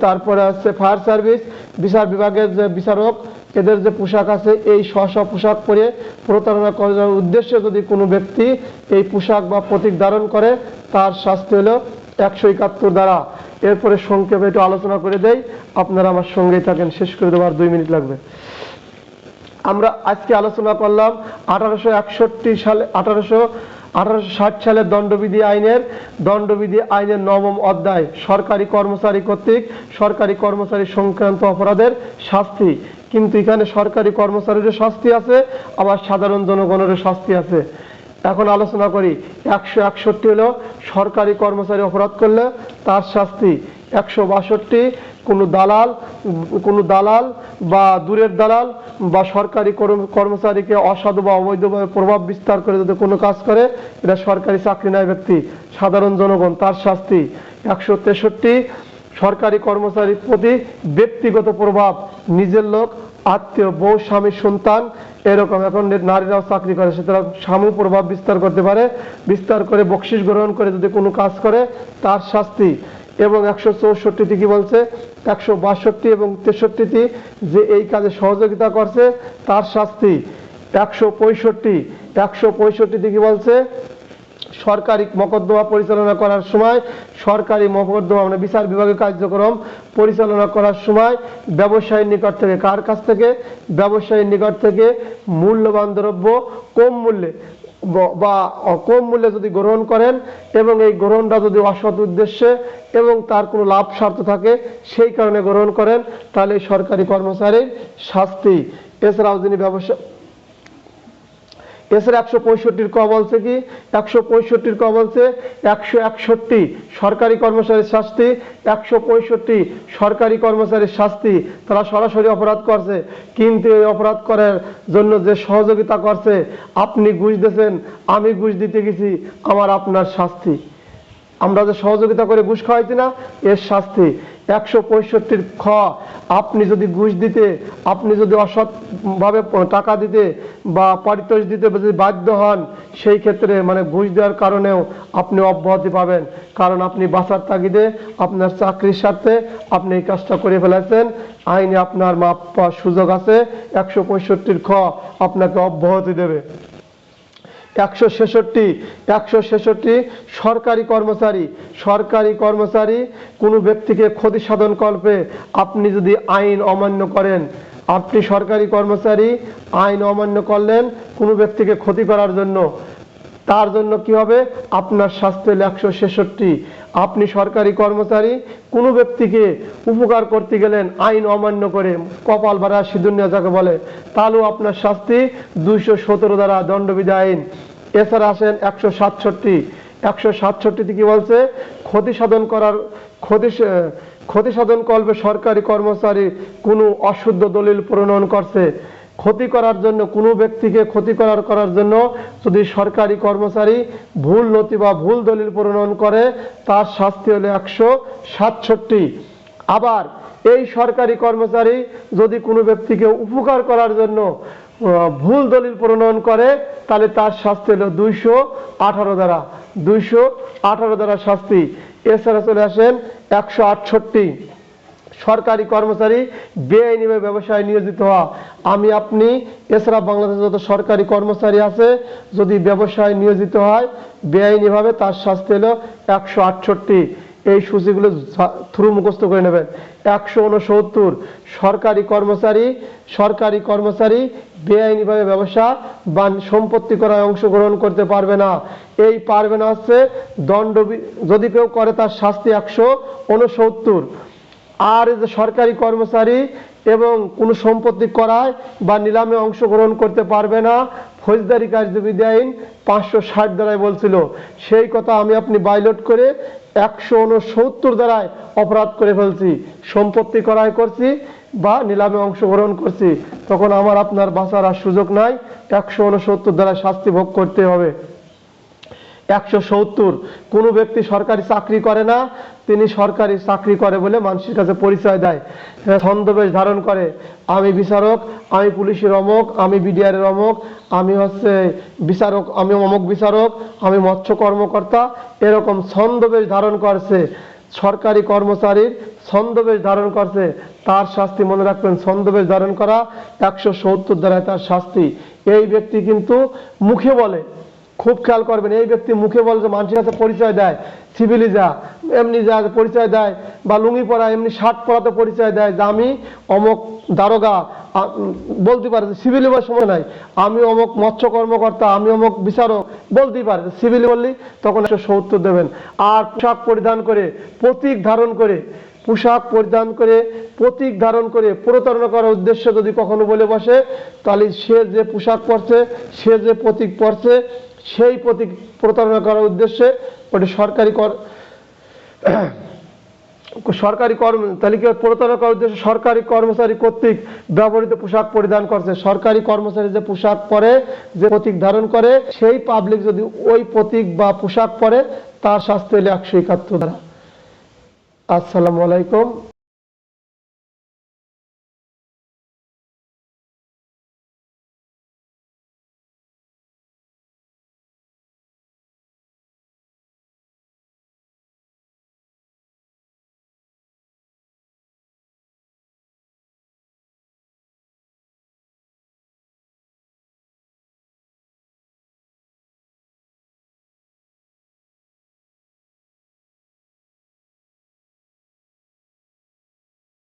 [SPEAKER 1] তারপরে হচ্ছে ফায়ার সার্ভিস, বিচার বিভাগের যে বিচারক, এদের যে পোশাক আছে এই স্ব পোশাক পরে প্রতারণা করার উদ্দেশ্যে যদি কোনো ব্যক্তি এই পোশাক বা প্রতীক ধারণ করে তার শাস্তি হলো 171 দ্বারা। এরপরে সংক্ষেপে একটু আলোচনা করে দেই, আপনারা আমার সঙ্গেই থাকেন, শেষ করে দেবো, আর 2 মিনিট লাগবে। আমরা আজকে আলোচনা করলাম 1860 সালের দণ্ডবিধি আইনের 9ম অধ্যায়, সরকারি কর্মচারী কর্তৃক সরকারি কর্মচারী সংক্রান্ত অপরাধের শাস্তি। কিন্তু এখানে সরকারি কর্মচারীরও শাস্তি আছে, আবার সাধারণ জনগণেরও শাস্তি আছে। এখন আলোচনা করি 161 হলো সরকারি কর্মচারী অপরাধ করলে তার শাস্তি। 162 কোনো দালাল বা দূরের দালাল বা সরকারি কর্মচারীকে অসাধু বা অবৈধভাবে প্রভাব বিস্তার করে যদি কোনো কাজ করে, এটা সরকারি চাকরি নেয় ব্যক্তি, সাধারণ জনগণ, তার শাস্তি। 163 সরকারি কর্মচারীর প্রতি ব্যক্তিগত প্রভাব, নিজের লোক, আত্মীয়, বউ, স্বামী, সন্তান, এরকম, এখন নারীরাও চাকরি করে, সুতরাং স্বামী প্রভাব বিস্তার করতে পারে, বিস্তার করে বকশিস গ্রহণ করে যদি কোনো কাজ করে তার শাস্তি। এবং 164 কি বলছে? 162 এবং 63 যে এই কাজে সহযোগিতা করছে তার শাস্তি। 165 কি বলছে? সরকারি মোকদ্দমা পরিচালনা করার সময়, সরকারি মোকদ্দমা মানে বিচার বিভাগের কার্যক্রম পরিচালনা করার সময় ব্যবসায়ীর নিকট থেকে, কার কাছ থেকে? ব্যবসায়ীর নিকট থেকে মূল্যবান দ্রব্য কম মূল্যে যদি গ্রহণ করেন এবং এই গ্রহণটা যদি অসৎ উদ্দেশ্যে এবং তার কোনো লাভ স্বার্থ থাকে সেই কারণে গ্রহণ করেন তাহলে সরকারি কর্মচারীর শাস্তি। এছাড়াও যিনি এছাড়া 165 ক বলছে কি? 165 ক বলছে 161 সরকারি কর্মচারীর শাস্তি, 165 সরকারি কর্মচারীর শাস্তি। তারা সরাসরি অপরাধ করছে, কিন্তু এই অপরাধ করার জন্য যে সহযোগিতা করছে, আপনি ঘুষ দিয়েছেন, আমি ঘুষ দিতে গেছি, আপনার শাস্তি। আমরা যে সহযোগিতা করে ঘুষ খাওয়াইছি না, এর শাস্তি। 165 খ আপনি যদি ঘুষ দিতে, আপনি যদি অসৎভাবে টাকা দিতে বা পারিতোষিক দিতে যদি বাধ্য হন, সেই ক্ষেত্রে মানে ঘুষ দেওয়ার কারণেও আপনি অব্যাহতি পাবেন, কারণ আপনি বাঁচার তাগিদে আপনার চাকরির স্বার্থে আপনি এই কাজটা করে ফেলেছেন, আইনে আপনার মাপ পাওয়ার সুযোগ আছে। 165 খ আপনাকে অব্যাহতি দেবে। 166 সরকারি কর্মচারী কোনো ব্যক্তিকে ক্ষতি সাধন কল্পে আপনি যদি আইন অমান্য করেন, আপনি সরকারি কর্মচারী আইন অমান্য করলেন কোনো ব্যক্তিকে ক্ষতি করার জন্য, তার জন্য কি হবে? আপনার শাস্তি হলো 166। আপনি সরকারি কর্মচারী কোনো ব্যক্তিকে উপকার করতে গেলেন আইন অমান্য করে, কপাল ভাড়া সিঁদুর নেওয়া যাকে বলে, তাহলেও আপনার শাস্তি 217 দ্বারা দণ্ডবিধি আইন। এছাড়া আসেন 167 কি বলছে? ক্ষতি সাধন কল্পে সরকারি কর্মচারী কোনো অশুদ্ধ দলিল প্রণয়ন করছে, ক্ষতি করার জন্য কোনো ব্যক্তিকে ক্ষতি করার জন্য যদি সরকারি কর্মচারী ভুল নথি বা ভুল দলিল প্রণয়ন করে তার শাস্তি হলো 167। আবার এই সরকারি কর্মচারী যদি কোনো ব্যক্তিকে উপকার করার জন্য ভুল দলিল প্রণয়ন করে তাহলে তার শাস্তি হলো 218 দ্বারা শাস্তি। এছাড়া চলে আসেন 168 সরকারি কর্মচারী বেআইনিভাবে ব্যবসায় নিয়োজিত হওয়া। আমি আপনি এছাড়া বাংলাদেশে যত সরকারি কর্মচারী আছে যদি ব্যবসায় নিয়োজিত হয় বেআইনিভাবে, তার শাস্তি হলো 168। এই সূচিগুলো থ্রু মুখস্থ করে নেবেন। 169 সরকারি কর্মচারী বেআইনিভাবে ব্যবসা বা সম্পত্তি করায় অংশগ্রহণ করতে পারবে না। এই পারবে না হচ্ছে দণ্ড, যদি কেউ করে তার শাস্তি 169। আর যে সরকারি কর্মচারী এবং কোনো সম্পত্তি করায় বা নিলামে অংশগ্রহণ করতে পারবে না, ফৌজদারি কার্যবিধি আইন 560 ধারায় বলছিল, সেই কথা আমি আপনি বাইলট করে 169 ধারায় অপরাধ করে ফেলছি। সম্পত্তি ক্রয় করছি বা নিলামে অংশগ্রহণ করছি, তখন আমার আপনার বাঁচার আর সুযোগ নাই, 169 ধারায় শাস্তি ভোগ করতে হবে। 170 কোনো ব্যক্তি সরকারি চাকরি করে না, তিনি সরকারি চাকরি করে বলে মানুষের কাছে পরিচয় দেয়, ছদ্মবেশ ধারণ করে, আমি বিচারক, আমি পুলিশের অমুক, আমি বিডিআরের অমুক, আমি হচ্ছে বিচারক, আমি অমুক বিচারক, আমি মৎস্য কর্মকর্তা, এরকম ছদ্মবেশ ধারণ করছে। সরকারি কর্মচারীর ছদ্মবেশ ধারণ করছে, তার শাস্তি মনে রাখবেন, ছদ্মবেশ ধারণ করা 170 ধারায় তার শাস্তি। এই ব্যক্তি কিন্তু মুখে বলে, খুব খেয়াল করবেন, এই ব্যক্তি মুখে বলে যে মানুষের কাছে পরিচয় দেয়, সিভিলি যা এমনি যা পরিচয় দেয়, বা লুঙ্গি পরা এমনি শার্ট পরাতে পরিচয় দেয় যে আমি অমুক দারোগা, বলতে পারে সিভিলি বলার সময় নাই, আমি অমুক মৎস্য কর্মকর্তা, আমি অমুক বিচারক, বলতেই পারে সিভিলি বললি, তখন 170 দেবেন। আর পোশাক পরিধান করে, প্রতীক ধারণ করে, পোশাক পরিধান করে, প্রতীক ধারণ করে প্রতারণা করার উদ্দেশ্যে যদি কখনো বলে বসে, তাহলে সে যে পোশাক পরছে, সে যে প্রতীক পরছে, সেই প্রতীক প্রতারণা করার উদ্দেশ্যে ওটা সরকারি তালিকা প্রতারণা করার উদ্দেশ্যে সরকারি কর্মচারী কর্তৃক ব্যবহৃত পোশাক পরিধান করছে। সরকারি কর্মচারী যে পোশাক পরে, যে প্রতীক ধারণ করে, সেই পাবলিক যদি ওই প্রতীক বা পোশাক পরে, তার শাস্তি হলে 171 ধারা। আসসালামু আলাইকুম।